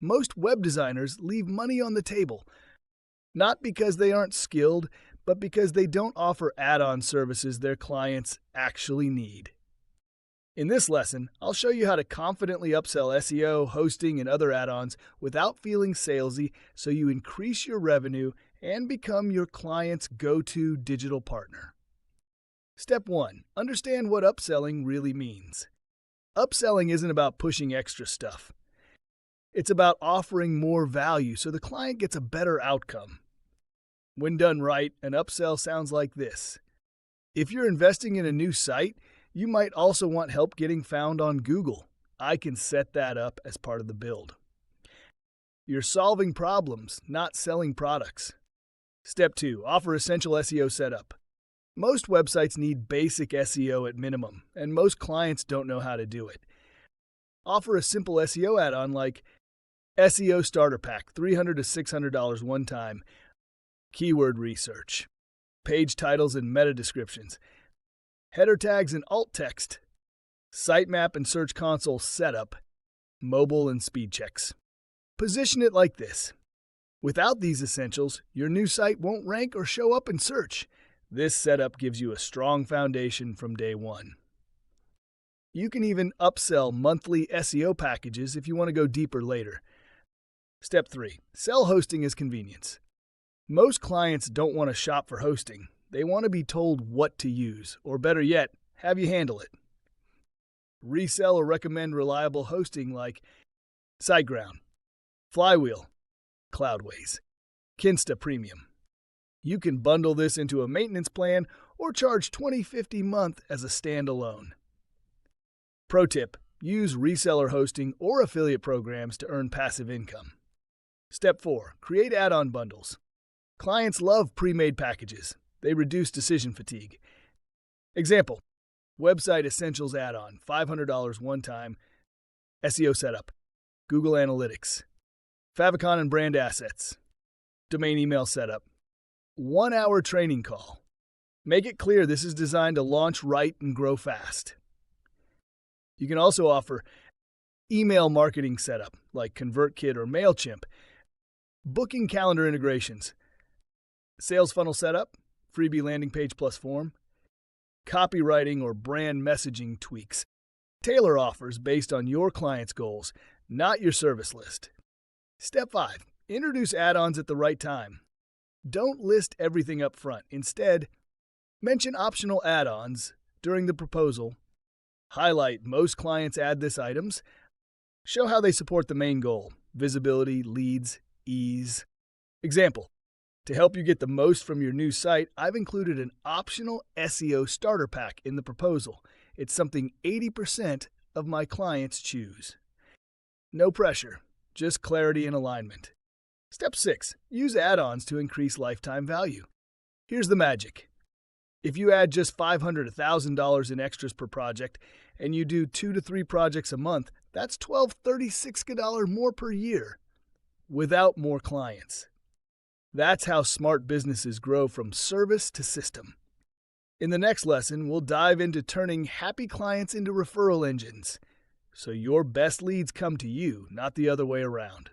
Most web designers leave money on the table, not because they aren't skilled, but because they don't offer add-on services their clients actually need. In this lesson, I'll show you how to confidently upsell SEO, hosting, and other add-ons without feeling salesy so you increase your revenue and become your client's go-to digital partner. Step 1. Understand what upselling really means. Upselling isn't about pushing extra stuff. It's about offering more value so the client gets a better outcome. When done right, an upsell sounds like this. If you're investing in a new site, you might also want help getting found on Google. I can set that up as part of the build. You're solving problems, not selling products. Step 2. Offer essential SEO setup. Most websites need basic SEO at minimum, and most clients don't know how to do it. Offer a simple SEO add-on like SEO Starter Pack, $300 to $600 one time, keyword research, page titles and meta descriptions, header tags and alt text, sitemap and search console setup, mobile and speed checks. Position it like this. Without these essentials, your new site won't rank or show up in search. This setup gives you a strong foundation from day one. You can even upsell monthly SEO packages if you want to go deeper later. Step 3. Sell hosting as convenience. Most clients don't want to shop for hosting. They want to be told what to use, or better yet, have you handle it. Resell or recommend reliable hosting like SiteGround, Flywheel, Cloudways, Kinsta Premium. You can bundle this into a maintenance plan or charge $20.50 a month as a standalone. Pro tip: use reseller hosting or affiliate programs to earn passive income. Step 4. Create add-on bundles. Clients love pre-made packages. They reduce decision fatigue. Example: Website Essentials add-on, $500 one time, SEO setup, Google Analytics, favicon and brand assets, domain email setup, 1-hour training call. Make it clear this is designed to launch right and grow fast. You can also offer email marketing setup like ConvertKit or MailChimp, booking calendar integrations, sales funnel setup, freebie landing page plus form, copywriting or brand messaging tweaks. Tailor offers based on your client's goals, not your service list. Step 5. Introduce add-ons at the right time. Don't list everything up front. Instead, mention optional add-ons during the proposal. Highlight most clients add this items. Show how they support the main goal: visibility, leads, ease. Example: to help you get the most from your new site, I've included an optional SEO starter pack in the proposal. It's something 80% of my clients choose. No pressure, just clarity and alignment. Step 6. Use add-ons to increase lifetime value. Here's the magic. If you add just $500 to $1,000 in extras per project and you do 2 to 3 projects a month, that's $1,236 more per year without more clients. That's how smart businesses grow from service to system. In the next lesson, we'll dive into turning happy clients into referral engines, so your best leads come to you, not the other way around.